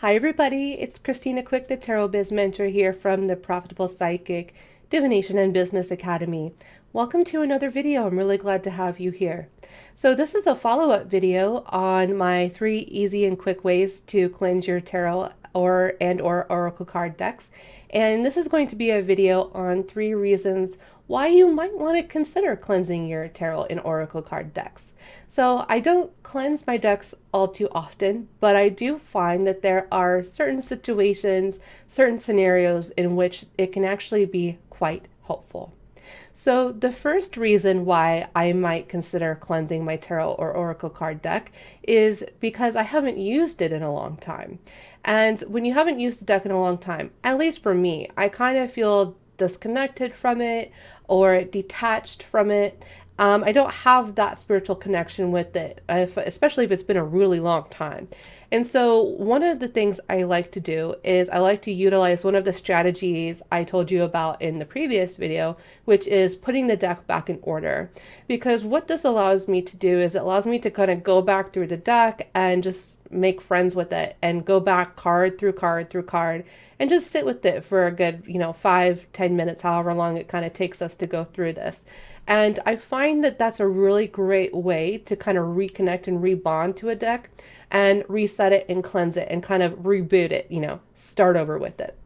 Hi everybody, it's Christina Quick, the Tarot Biz Mentor here from the Profitable Psychic Divination and Business Academy. Welcome to another video. I'm really glad to have you here. So this is a follow-up video on my 3 easy and quick ways to cleanse your tarot or oracle card decks. And this is going to be a video on 3 reasons why you might want to consider cleansing your tarot and oracle card decks. So I don't cleanse my decks all too often, but I do find that there are certain situations, certain scenarios in which it can actually be quite helpful. So the first reason why I might consider cleansing my tarot or oracle card deck is because I haven't used it in a long time. And when you haven't used a deck in a long time, at least for me, I kind of feel disconnected from it or detached from it. I don't have that spiritual connection with it, especially if it's been a really long time. And so one of the things I like to do is I like to utilize one of the strategies I told you about in the previous video, which is putting the deck back in order. Because what this allows me to do is it allows me to kind of go back through the deck and just make friends with it and go back card through card through card and just sit with it for a good, 5-10 minutes, however long it kind of takes us to go through this. And I find that that's a really great way to kind of reconnect and rebond to a deck and reset it and cleanse it and kind of reboot it, start over with it.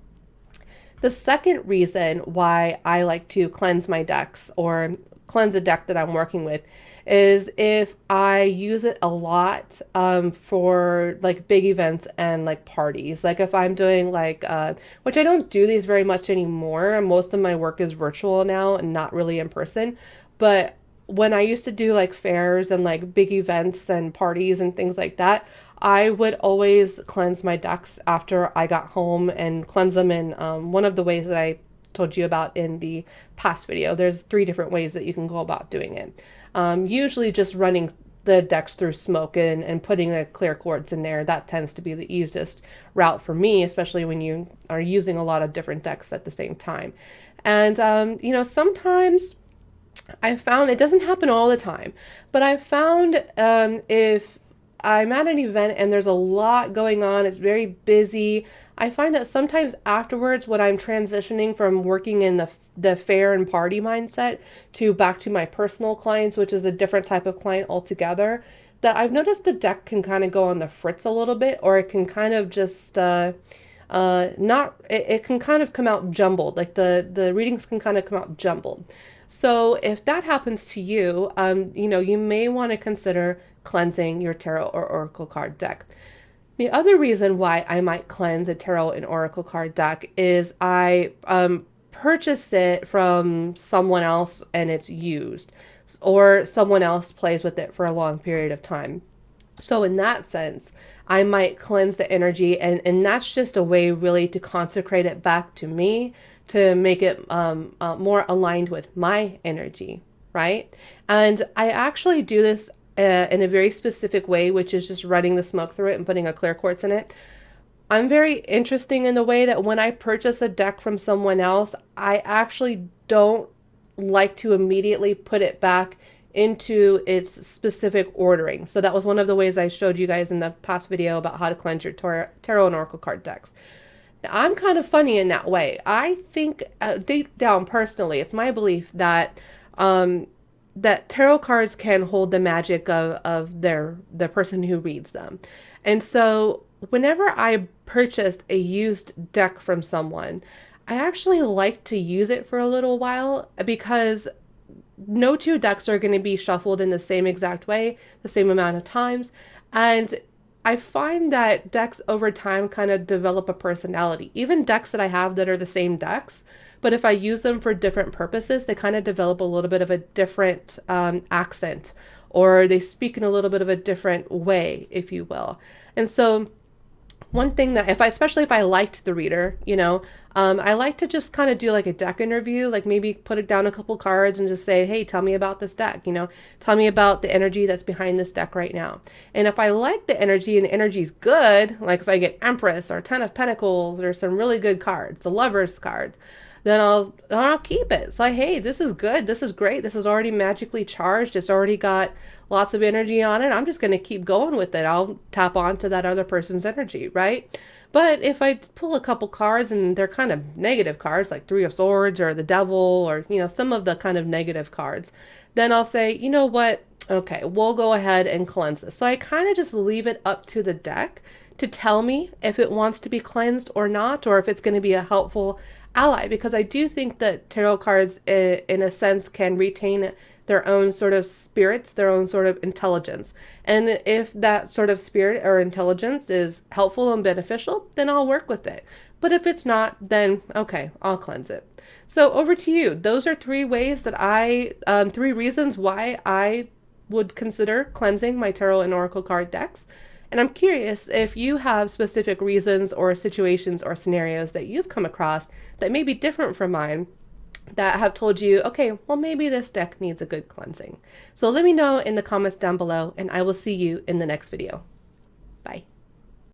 The second reason why I like to cleanse my decks or cleanse a deck that I'm working with is if I use it a lot for like big events and like parties. Like if I'm doing which I don't do these very much anymore. Most of my work is virtual now and not really in person. But when I used to do like fairs and like big events and parties and things like that, I would always cleanse my decks after I got home and cleanse them in one of the ways that I told you about in the past video. There's 3 different ways that you can go about doing it. Usually just running the decks through smoke and putting the clear quartz in there. That tends to be the easiest route for me, especially when you are using a lot of different decks at the same time. And, sometimes I've found it doesn't happen all the time, but I've found if I'm at an event and there's a lot going on, it's very busy, I find that sometimes afterwards when I'm transitioning from working in the fair and party mindset to back to my personal clients, which is a different type of client altogether, that I've noticed the deck can kind of go on the fritz a little bit, or it can kind of just it can kind of come out jumbled, like the readings can kind of come out jumbled. So if that happens to you, you may want to consider cleansing your tarot or oracle card deck. The other reason why I might cleanse a tarot and oracle card deck is I purchase it from someone else and it's used, or someone else plays with it for a long period of time. So in that sense, I might cleanse the energy, and that's just a way really to consecrate it back to me, to make it more aligned with my energy, right? And I actually do this in a very specific way, which is just running the smoke through it and putting a clear quartz in it. I'm very interesting in the way that when I purchase a deck from someone else, I actually don't like to immediately put it back into its specific ordering. So that was one of the ways I showed you guys in the past video about how to cleanse your tarot and oracle card decks. Now, I'm kind of funny in that way. I think deep down personally, it's my belief that that tarot cards can hold the magic of the person who reads them. And so whenever I purchased a used deck from someone, I actually like to use it for a little while, because no 2 decks are going to be shuffled in the same exact way, the same amount of times. And I find that decks over time kind of develop a personality. Even decks that I have that are the same decks, but if I use them for different purposes, they kind of develop a little bit of a different accent, or they speak in a little bit of a different way, if you will. And so one thing that especially if I liked the reader, I like to just kind of do like a deck interview, like maybe put it down a couple cards and just say, hey, tell me about this deck, tell me about the energy that's behind this deck right now. And if I like the energy and the energy's good, like if I get Empress or 10 of Pentacles or some really good cards, the Lover's card, then I'll keep it. It's like, hey, this is good. This is great. This is already magically charged. It's already got lots of energy on it. I'm just going to keep going with it. I'll tap onto that other person's energy, right? But if I pull a couple cards and they're kind of negative cards, like Three of Swords or the Devil, or, some of the kind of negative cards, then I'll say, you know what? Okay, we'll go ahead and cleanse this. So I kind of just leave it up to the deck to tell me if it wants to be cleansed or not, or if it's going to be a helpful ally, because I do think that tarot cards, in a sense, can retain their own sort of spirits, their own sort of intelligence. And if that sort of spirit or intelligence is helpful and beneficial, then I'll work with it. But if it's not, then okay, I'll cleanse it. So over to you. Those are three ways that three reasons why I would consider cleansing my tarot and oracle card decks. And I'm curious if you have specific reasons or situations or scenarios that you've come across that may be different from mine, that have told you, okay, well, maybe this deck needs a good cleansing. So let me know in the comments down below, and I will see you in the next video. Bye.